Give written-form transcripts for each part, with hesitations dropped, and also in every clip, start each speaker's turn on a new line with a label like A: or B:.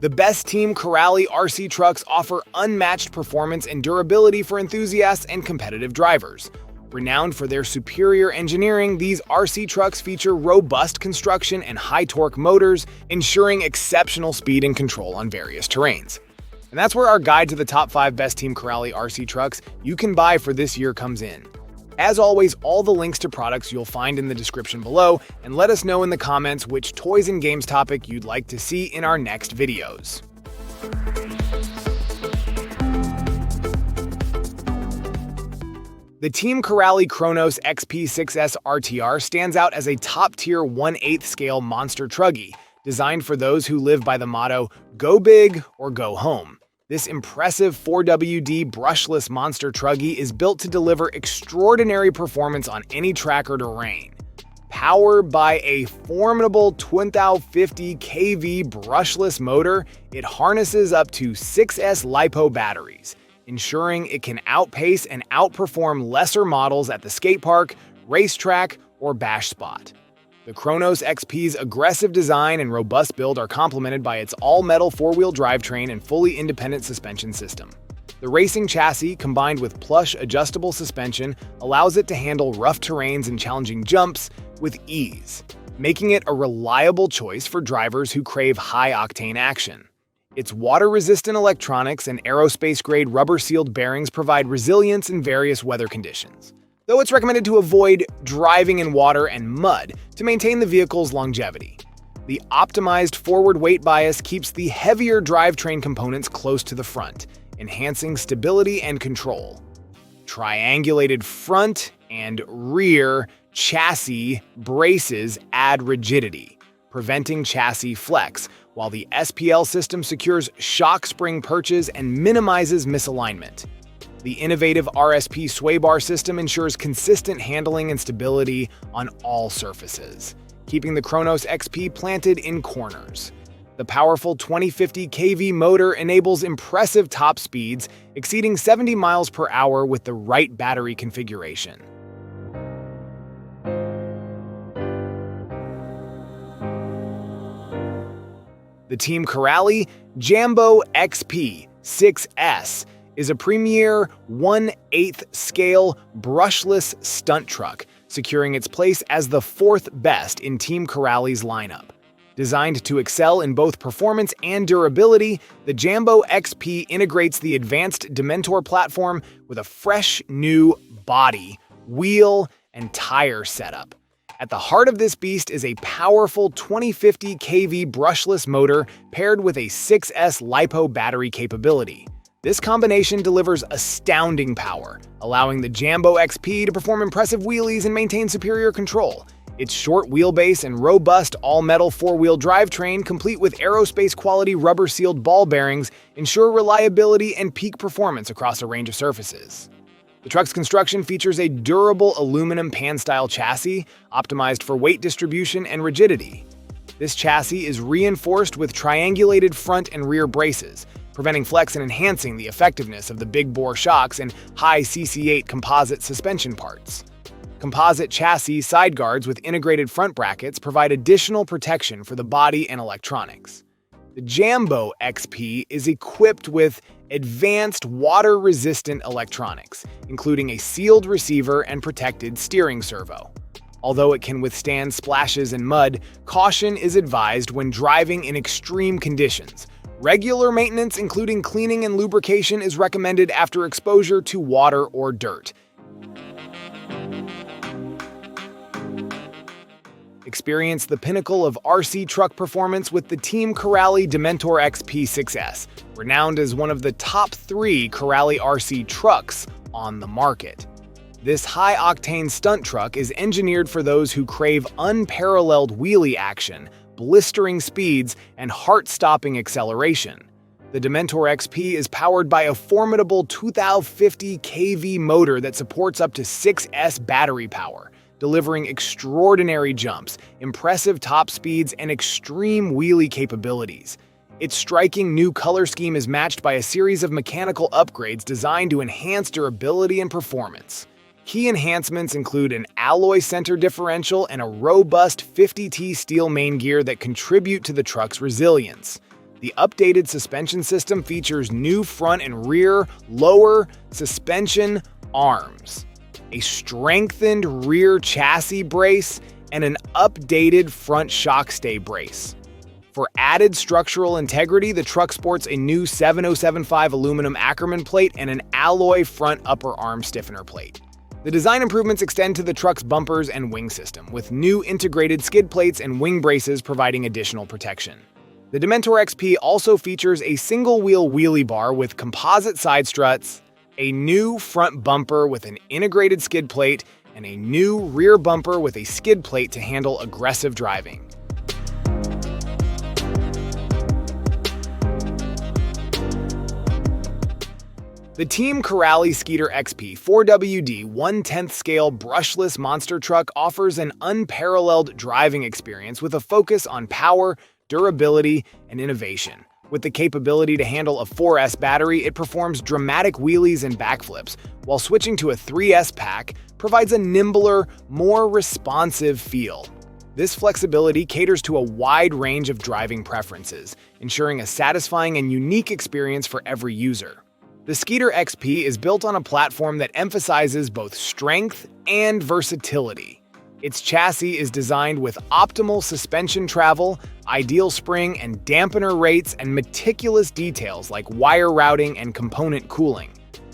A: The best Team Corali RC trucks offer unmatched performance and durability for enthusiasts and competitive drivers. Renowned for their superior engineering, these RC trucks feature robust construction and high-torque motors, ensuring exceptional speed and control on various terrains. And that's where our guide to the top 5 best Team Corali RC trucks you can buy for this year comes in. As always, all the links to products you'll find in the description below, and let us know in the comments which toys and games topic you'd like to see in our next videos. The Team Corali Kronos XP6S RTR stands out as a top-tier 1/8 scale monster truggy, designed for those who live by the motto, "Go big or go home." This impressive 4WD brushless monster truggy is built to deliver extraordinary performance on any track or terrain. Powered by a formidable 2050 kV brushless motor, it harnesses up to 6S LiPo batteries, ensuring it can outpace and outperform lesser models at the skate park, racetrack, or bash spot. The Kronos XP's aggressive design and robust build are complemented by its all-metal 4-wheel drivetrain and fully independent suspension system. The racing chassis, combined with plush adjustable suspension, allows it to handle rough terrains and challenging jumps with ease, making it a reliable choice for drivers who crave high-octane action. Its water-resistant electronics and aerospace-grade rubber-sealed bearings provide resilience in various weather conditions, though it's recommended to avoid driving in water and mud to maintain the vehicle's longevity. The optimized forward weight bias keeps the heavier drivetrain components close to the front, enhancing stability and control. Triangulated front and rear chassis braces add rigidity, preventing chassis flex, while the SPL system secures shock spring perches and minimizes misalignment. The innovative RSP sway bar system ensures consistent handling and stability on all surfaces, keeping the Kronos XP planted in corners. The powerful 2050 kV motor enables impressive top speeds, exceeding 70 miles per hour with the right battery configuration. The Team Corali Jambo XP6S is a premier 1/8 scale brushless stunt truck, securing its place as the 4th best in Team Corali's lineup. Designed to excel in both performance and durability, the Jambo XP integrates the advanced Dementor platform with a fresh new body, wheel, and tire setup. At the heart of this beast is a powerful 2050 kV brushless motor paired with a 6S LiPo battery capability. This combination delivers astounding power, allowing the Jambo XP to perform impressive wheelies and maintain superior control. Its short wheelbase and robust all-metal 4-wheel drivetrain, complete with aerospace-quality rubber-sealed ball bearings, ensure reliability and peak performance across a range of surfaces. The truck's construction features a durable aluminum pan-style chassis, optimized for weight distribution and rigidity. This chassis is reinforced with triangulated front and rear braces, preventing flex and enhancing the effectiveness of the big-bore shocks and high CC8 composite suspension parts. Composite chassis side guards with integrated front brackets provide additional protection for the body and electronics. The Jambo XP is equipped with advanced water-resistant electronics, including a sealed receiver and protected steering servo. Although it can withstand splashes and mud, caution is advised when driving in extreme conditions. Regular maintenance, including cleaning and lubrication, is recommended after exposure to water or dirt. Experience the pinnacle of RC truck performance with the Team Corali Dementor XP6S, renowned as one of the top 3 Corali RC trucks on the market. This high-octane stunt truck is engineered for those who crave unparalleled wheelie action, blistering speeds, and heart-stopping acceleration. The Dementor XP is powered by a formidable 2050 kV motor that supports up to 6S battery power, delivering extraordinary jumps, impressive top speeds, and extreme wheelie capabilities. Its striking new color scheme is matched by a series of mechanical upgrades designed to enhance durability and performance. Key enhancements include an alloy center differential and a robust 50T steel main gear that contribute to the truck's resilience. The updated suspension system features new front and rear lower suspension arms, a strengthened rear chassis brace, and an updated front shock stay brace. For added structural integrity, the truck sports a new 7075 aluminum Ackerman plate and an alloy front upper arm stiffener plate. The design improvements extend to the truck's bumpers and wing system, with new integrated skid plates and wing braces providing additional protection. The DementorXP also features a single-wheel wheelie bar with composite side struts, a new front bumper with an integrated skid plate, and a new rear bumper with a skid plate to handle aggressive driving. The Team Corali Sketer XP 4WD 1/10 scale brushless monster truck offers an unparalleled driving experience with a focus on power, durability, and innovation. With the capability to handle a 4S battery, it performs dramatic wheelies and backflips, while switching to a 3S pack provides a nimbler, more responsive feel. This flexibility caters to a wide range of driving preferences, ensuring a satisfying and unique experience for every user. The Sketer XP is built on a platform that emphasizes both strength and versatility. Its chassis is designed with optimal suspension travel, ideal spring and dampener rates, and meticulous details like wire routing and component cooling.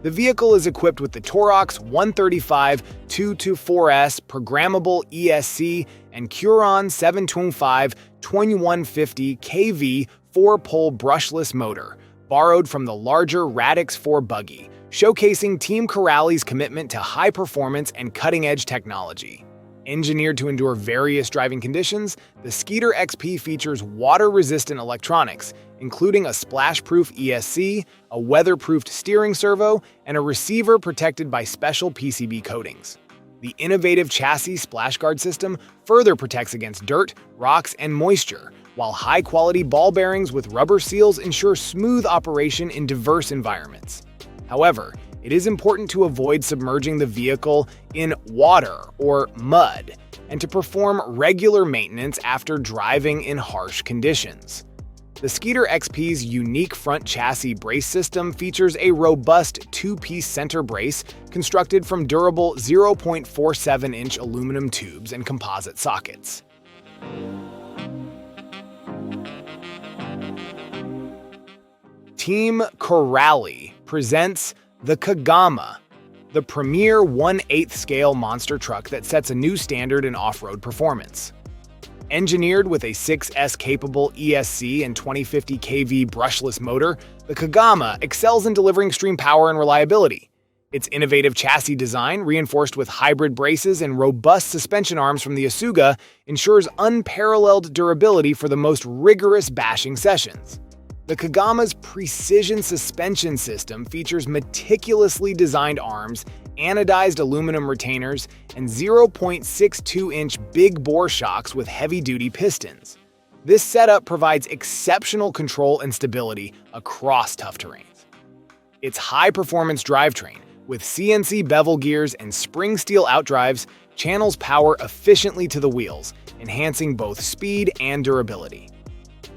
A: The vehicle is equipped with the Torx 135 224S programmable ESC and Curon 725 2150 kV 4-pole brushless motor, borrowed from the larger Radix 4 buggy, showcasing Team Corali's commitment to high performance and cutting-edge technology. Engineered to endure various driving conditions, the Sketer XP features water-resistant electronics, including a splash-proof ESC, a weather-proofed steering servo, and a receiver protected by special PCB coatings. The innovative chassis splash guard system further protects against dirt, rocks, and moisture, while high-quality ball bearings with rubber seals ensure smooth operation in diverse environments. However, it is important to avoid submerging the vehicle in water or mud, and to perform regular maintenance after driving in harsh conditions. The Sketer XP's unique front chassis brace system features a robust two-piece center brace constructed from durable 0.47-inch aluminum tubes and composite sockets. Team Corali presents the Kagama, the premier 1/8 scale monster truck that sets a new standard in off-road performance. Engineered with a 6S-capable ESC and 2050 kV brushless motor, the Kagama excels in delivering extreme power and reliability. Its innovative chassis design, reinforced with hybrid braces and robust suspension arms from the Asuga, ensures unparalleled durability for the most rigorous bashing sessions. The Kagama's precision suspension system features meticulously designed arms, anodized aluminum retainers, and 0.62-inch big bore shocks with heavy-duty pistons. This setup provides exceptional control and stability across tough terrains. Its high-performance drivetrain, with CNC bevel gears and spring steel outdrives, channels power efficiently to the wheels, enhancing both speed and durability.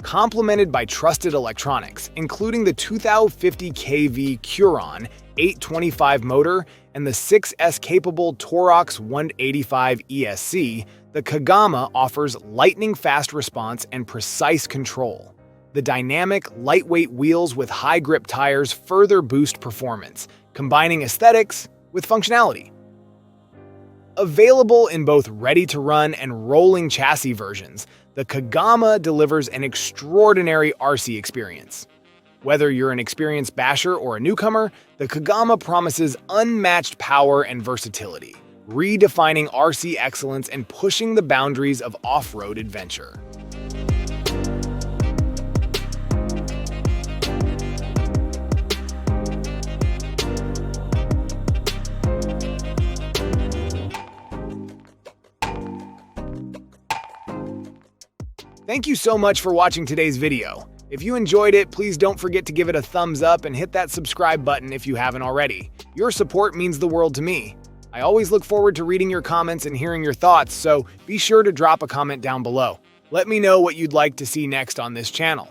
A: Complemented by trusted electronics, including the 2050 kV Curon 825 motor and the 6S-capable Torx 185 ESC, the Kagama offers lightning-fast response and precise control. The dynamic, lightweight wheels with high-grip tires further boost performance, combining aesthetics with functionality. Available in both ready-to-run and rolling chassis versions, the Kagama delivers an extraordinary RC experience. Whether you're an experienced basher or a newcomer, the Kagama promises unmatched power and versatility, redefining RC excellence and pushing the boundaries of off-road adventure. Thank you so much for watching today's video. If you enjoyed it, please don't forget to give it a thumbs up and hit that subscribe button if you haven't already. Your support means the world to me. I always look forward to reading your comments and hearing your thoughts, so be sure to drop a comment down below. Let me know what you'd like to see next on this channel.